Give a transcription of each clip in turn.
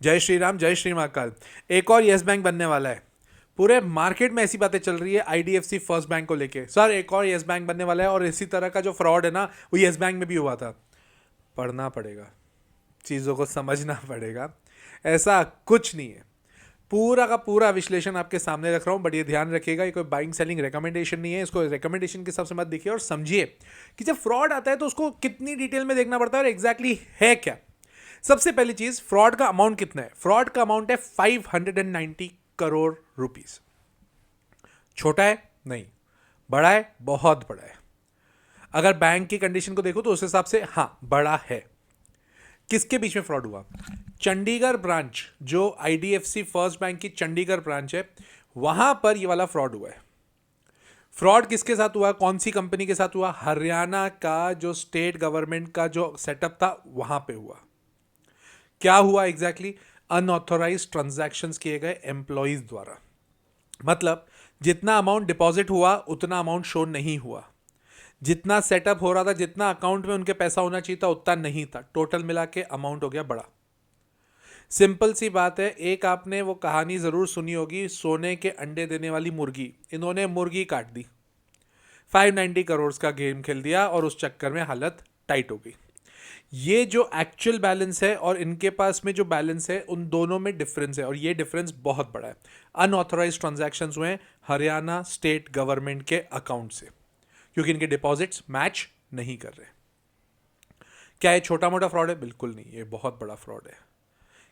जय श्री राम, जय श्री महाकाल। एक और यस बैंक बनने वाला है। पूरे मार्केट में ऐसी बातें चल रही है आईडीएफसी फर्स्ट बैंक को लेके। सर एक और यस बैंक बनने वाला है और इसी तरह का जो फ्रॉड है ना वो यस बैंक में भी हुआ था। पढ़ना पड़ेगा, चीज़ों को समझना पड़ेगा। ऐसा कुछ नहीं है। पूरा का पूरा विश्लेषण आपके सामने रख रहा हूँ, बट ये ध्यान रखिएगा ये कोई बाइंग सेलिंग रिकमेंडेशन नहीं है। इसको रिकमेंडेशन के हिसाब से मत देखिए और समझिए कि जब फ्रॉड आता है तो उसको कितनी डिटेल में देखना पड़ता है और एग्जैक्टली है क्या। सबसे पहली चीज, फ्रॉड का अमाउंट कितना है। फ्रॉड का अमाउंट है 590 करोड़ रुपीस। छोटा है नहीं, बड़ा है, बहुत बड़ा है। अगर बैंक की कंडीशन को देखो तो उस हिसाब से हाँ बड़ा है। किसके बीच में फ्रॉड हुआ? चंडीगढ़ ब्रांच, जो आईडीएफसी फर्स्ट बैंक की चंडीगढ़ ब्रांच है, वहां पर ये वाला फ्रॉड हुआ है। फ्रॉड किसके साथ हुआ, कौन सी कंपनी के साथ हुआ? हरियाणा का जो स्टेट गवर्नमेंट का जो सेटअप था वहां पे हुआ। क्या हुआ एग्जैक्टली? अनऑथोराइज ट्रांजैक्शंस किए गए एम्प्लॉइज द्वारा। मतलब जितना अमाउंट डिपॉजिट हुआ उतना अमाउंट शो नहीं हुआ, जितना सेटअप हो रहा था, जितना अकाउंट में उनके पैसा होना चाहिए था उतना नहीं था। टोटल मिला के अमाउंट हो गया बड़ा। सिंपल सी बात है, एक आपने वो कहानी जरूर सुनी होगी, सोने के अंडे देने वाली मुर्गी। इन्होंने मुर्गी काट दी, 590 करोड़ का गेम खेल दिया और उस चक्कर में हालत टाइट हो गई। ये जो एक्चुअल बैलेंस है और इनके पास में जो बैलेंस है उन दोनों में डिफरेंस है, और ये डिफरेंस बहुत बड़ा है। अनऑथोराइज ट्रांजैक्शंस हुए हैं हरियाणा स्टेट गवर्नमेंट के अकाउंट से, क्योंकि इनके डिपॉजिट्स मैच नहीं कर रहे। क्या ये छोटा मोटा फ्रॉड है? बिल्कुल नहीं, ये बहुत बड़ा फ्रॉड है।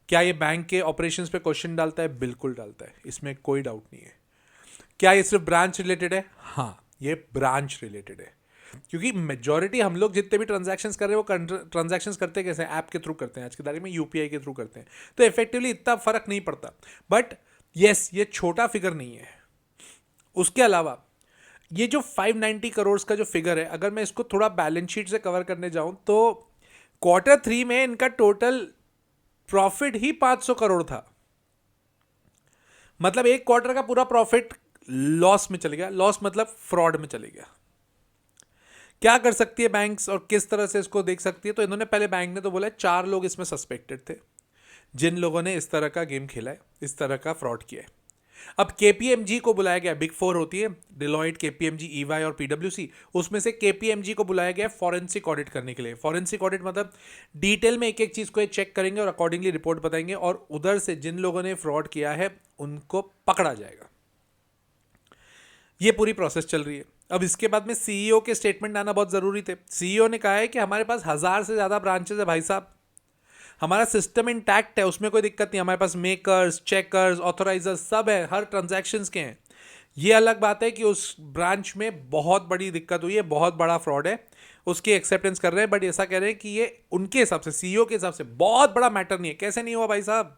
क्या ये बैंक के ऑपरेशंस पे क्वेश्चन डालता है? बिल्कुल डालता है, इसमें कोई डाउट नहीं है। क्या ये सिर्फ ब्रांच रिलेटेड है? हाँ, ये ब्रांच रिलेटेड है, क्योंकि मेजॉरिटी हम लोग जितने भी ट्रांजैक्शंस कर रहे हैं वो ट्रांजैक्शंस करते कैसे? ऐप के थ्रू करते हैं, आज की तारीख में यूपीआई के थ्रू करते हैं, तो इफेक्टिवली इतना फर्क नहीं पड़ता। बट यस, ये छोटा फिगर नहीं है। उसके अलावा ये जो 590 करोड़ का जो फिगर है, अगर मैं इसको थोड़ा बैलेंस शीट से कवर करने जाऊं तो Q3 में इनका टोटल प्रॉफिट ही 500 करोड़ था। मतलब एक क्वार्टर का पूरा प्रॉफिट लॉस में चले गया। लॉस मतलब फ्रॉड में चले गया। क्या कर सकती है बैंक्स और किस तरह से इसको देख सकती है? तो इन्होंने पहले, बैंक ने तो बोला 4 लोग इसमें सस्पेक्टेड थे जिन लोगों ने इस तरह का गेम खेला है, इस तरह का फ्रॉड किया है। अब केपीएमजी को बुलाया गया। बिग 4 होती है, डिलॉयट, केपीएमजी, ईवाई और पीडब्ल्यूसी। उसमें से केपीएमजी को बुलाया गया फॉरेंसिक ऑडिट करने के लिए। फॉरेंसिक ऑडिट मतलब डिटेल में एक एक चीज को चेक करेंगे और अकॉर्डिंगली रिपोर्ट बताएंगे, और उधर से जिन लोगों ने फ्रॉड किया है उनको पकड़ा जाएगा। ये पूरी प्रोसेस चल रही है। अब इसके बाद में सीईओ के स्टेटमेंट आना बहुत जरूरी थे। सीईओ ने कहा है कि हमारे पास 1000 से ज्यादा ब्रांचेस है भाई साहब, हमारा सिस्टम इंटैक्ट है, उसमें कोई दिक्कत नहीं। हमारे पास मेकर्स, चेकर्स, ऑथोराइजर्स सब है, हर ट्रांजैक्शंस के हैं। ये अलग बात है कि उस ब्रांच में बहुत बड़ी दिक्कत हुई है, बहुत बड़ा फ्रॉड है, उसकी एक्सेप्टेंस कर रहे हैं। बट ऐसा कह रहे हैं कि ये उनके हिसाब से, सीईओ के हिसाब से बहुत बड़ा मैटर नहीं है। कैसे नहीं हुआ भाई साहब?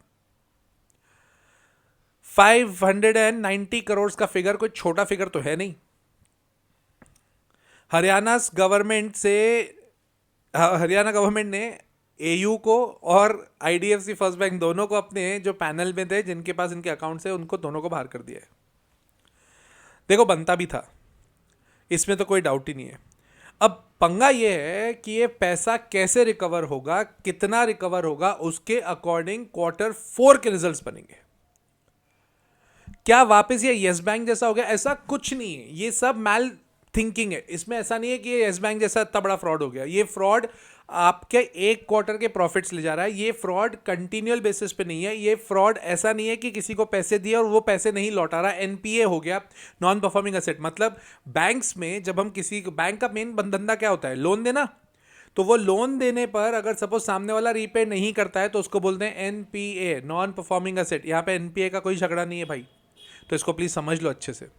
590 करोड़ का फिगर कोई छोटा फिगर तो है नहीं। हरियाणा गवर्नमेंट ने एयू को और आईडीएफसी फर्स्ट बैंक दोनों को अपने जो पैनल में थे, जिनके पास इनके अकाउंट्स है, उनको दोनों को बाहर कर दिया है। देखो, बनता भी था, इसमें तो कोई डाउट ही नहीं है। अब पंगा ये है कि ये पैसा कैसे रिकवर होगा, कितना रिकवर होगा, उसके अकॉर्डिंग Q4 के रिजल्ट्स बनेंगे। क्या वापस ये यस बैंक जैसा हो गया? ऐसा कुछ नहीं है, ये सब मैल थिंकिंग है। इसमें ऐसा नहीं है कि ये यस बैंक जैसा इतना बड़ा फ्रॉड हो गया। ये फ्रॉड आपके एक क्वार्टर के प्रॉफिट्स ले जा रहा है। ये फ्रॉड कंटिन्यूअल बेसिस पे नहीं है। ये फ्रॉड ऐसा नहीं है कि किसी को पैसे दिए और वो पैसे नहीं लौटा रहा। एनपीए हो गया, नॉन परफॉर्मिंग असेट। मतलब बैंक्स में जब हम किसी बैंक का मेन धंधा क्या होता है? लोन देना। तो वो लोन देने पर अगर सपोज सामने वाला रीपे नहीं करता है तो उसको बोलते हैं एनपीए, नॉन परफॉर्मिंग असेट। यहाँ पे एनपीए का कोई झगड़ा नहीं है भाई, तो इसको प्लीज समझ लो अच्छे से।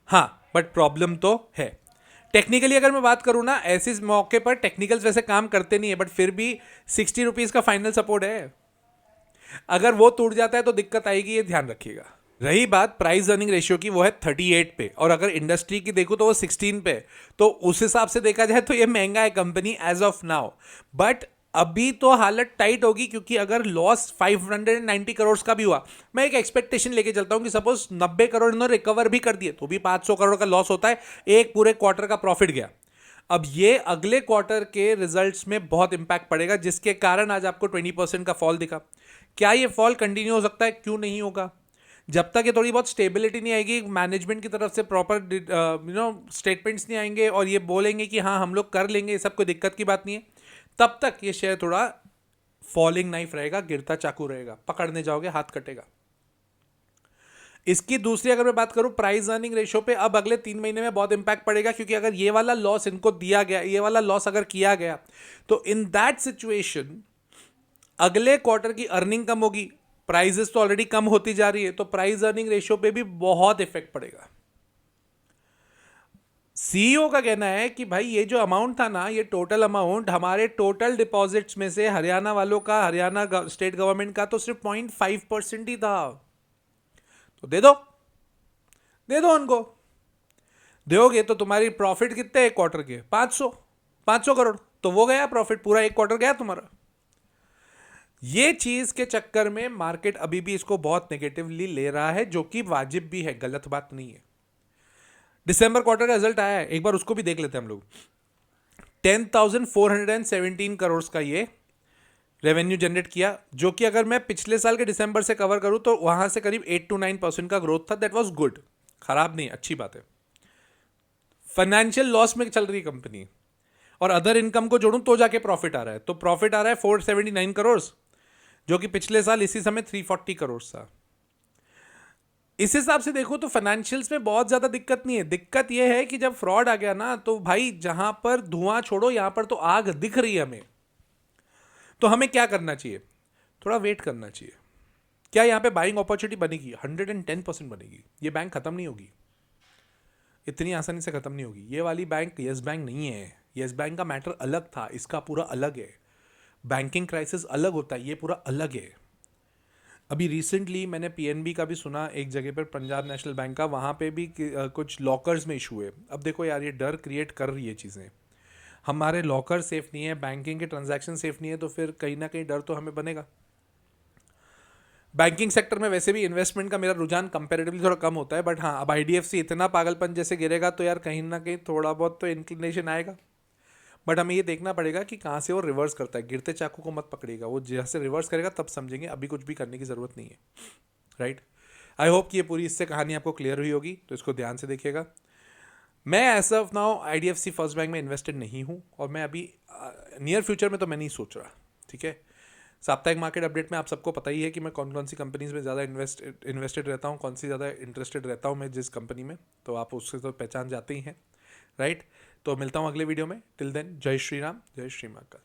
हाँ, बट प्रॉब्लम तो है। टेक्निकली अगर मैं बात करूं ना, ऐसे मौके पर टेक्निकल्स वैसे काम करते नहीं है, बट फिर भी 60 रुपीज का फाइनल सपोर्ट है। अगर वो टूट जाता है तो दिक्कत आएगी, ये ध्यान रखिएगा। रही बात प्राइस अर्निंग रेशियो की, वो है 38 पे, और अगर इंडस्ट्री की देखूं तो वो 16 पे। तो उस हिसाब से देखा जाए तो ये महंगा है company as of now. But अभी तो हालत टाइट होगी, क्योंकि अगर लॉस 590 करोड़ का भी हुआ, मैं एक एक्सपेक्टेशन लेके चलता हूं कि सपोज 90 करोड़ इन्होंने रिकवर भी कर दिए तो भी 500 करोड़ का लॉस होता है, एक पूरे क्वार्टर का प्रॉफिट गया। अब ये अगले क्वार्टर के रिजल्ट्स में बहुत इंपैक्ट पड़ेगा, जिसके कारण आज आपको 20% का फॉल दिखा। क्या ये फॉल कंटिन्यू हो सकता है? क्यों नहीं होगा? जब तक ये थोड़ी बहुत स्टेबिलिटी नहीं आएगी, मैनेजमेंट की तरफ से प्रॉपर स्टेटमेंट्स नहीं आएंगे और ये बोलेंगे कि हाँ हम लोग कर लेंगे, ये सब कोई दिक्कत की बात नहीं है, तब तक ये शेयर थोड़ा फॉलिंग नाइफ रहेगा, गिरता चाकू रहेगा, पकड़ने जाओगे हाथ कटेगा। इसकी दूसरी अगर मैं बात करूं प्राइस अर्निंग रेशियो पे, अब अगले 3 महीने में बहुत इंपैक्ट पड़ेगा, क्योंकि अगर ये वाला लॉस इनको दिया गया, ये वाला लॉस अगर किया गया, तो इन दैट सिचुएशन अगले क्वार्टर की अर्निंग कम होगी, प्राइजेस तो ऑलरेडी कम होती जा रही है, तो प्राइस अर्निंग रेशियो पे भी बहुत इफेक्ट पड़ेगा। सीईओ का कहना है कि भाई ये जो अमाउंट था ना, ये टोटल अमाउंट हमारे टोटल डिपॉजिट्स में से हरियाणा वालों का, हरियाणा स्टेट गवर्नमेंट का तो सिर्फ 0.5% ही था, तो दे दो उनको। दोगे तो तुम्हारी प्रॉफिट कितने एक क्वार्टर के? 500 करोड़, तो वो गया प्रॉफिट, पूरा एक क्वार्टर गया तुम्हारा। ये चीज के चक्कर में मार्केट अभी भी इसको बहुत नेगेटिवली ले रहा है, जो कि वाजिब भी है, गलत बात नहीं है। दिसंबर क्वार्टर का रिजल्ट आया है, एक बार उसको भी देख लेते हैं हम लोग। 10,417 करोड़ का ये रेवेन्यू जनरेट किया, जो कि अगर मैं पिछले साल के दिसंबर से कवर करूं तो वहां से करीब 8 to 9% का ग्रोथ था। दैट वाज गुड, खराब नहीं, अच्छी बात है। फाइनेंशियल लॉस में चल रही कंपनी, और अदर इनकम को जोड़ूं तो जाके प्रॉफिट आ रहा है, तो प्रॉफिट आ रहा है 479 करोड़, जो कि पिछले साल इसी समय 340 करोड़ था। इस हिसाब से देखो तो फाइनेंशियल्स में बहुत ज्यादा दिक्कत नहीं है। दिक्कत यह है कि जब फ्रॉड आ गया ना, तो भाई जहां पर धुआं छोड़ो, यहां पर तो आग दिख रही है हमें। तो हमें क्या करना चाहिए? थोड़ा वेट करना चाहिए। क्या यहां पे बाइंग अपॉर्चुनिटी बनेगी? 110% बनेगी। ये बैंक खत्म नहीं होगी, इतनी आसानी से खत्म नहीं होगी। ये वाली बैंक येस बैंक नहीं है। येस बैंक का मैटर अलग था, इसका पूरा अलग है। बैंकिंग क्राइसिस अलग होता है, ये पूरा अलग है। अभी रिसेंटली मैंने पीएनबी का भी सुना एक जगह पर, पंजाब नेशनल बैंक का, वहाँ पे भी कुछ लॉकर्स में इशू है। अब देखो यार, ये डर क्रिएट कर रही है चीज़ें। हमारे लॉकर सेफ नहीं है, बैंकिंग के ट्रांजैक्शन सेफ नहीं है, तो फिर कहीं ना कहीं डर तो हमें बनेगा। बैंकिंग सेक्टर में वैसे भी इन्वेस्टमेंट का मेरा रुझान कंपैरेटिवली थोड़ा कम होता है, बट हाँ, अब आईडीएफसी इतना पागलपन जैसे गिरेगा तो यार कहीं ना कहीं थोड़ा बहुत तो इंक्लिनेशन आएगा। बट हमें ये देखना पड़ेगा कि कहाँ से वो रिवर्स करता है। गिरते चाकू को मत पकड़िएगा, वो जैसे रिवर्स करेगा तब समझेंगे, अभी कुछ भी करने की ज़रूरत नहीं है। राइट। आई होप कि ये पूरी इससे कहानी आपको क्लियर हुई होगी, तो इसको ध्यान से देखिएगा। मैं as of now IDFC first bank में इन्वेस्टेड नहीं हूँ, और मैं अभी नियर फ्यूचर में तो मैं नहीं सोच रहा। ठीक है। साप्ताहिक मार्केट अपडेट में आप सबको पता ही है कि मैं कौन कौन सी कंपनीज में ज़्यादा इन्वेस्टेड रहता हूँ, कौन सी ज़्यादा इंटरेस्टेड रहता हूँ मैं जिस कंपनी में, तो आप उससे तो पहचान जाते ही हैं। राइट। तो मिलता हूँ अगले वीडियो में। टिल देन, जय श्री राम, जय श्री महाकाल।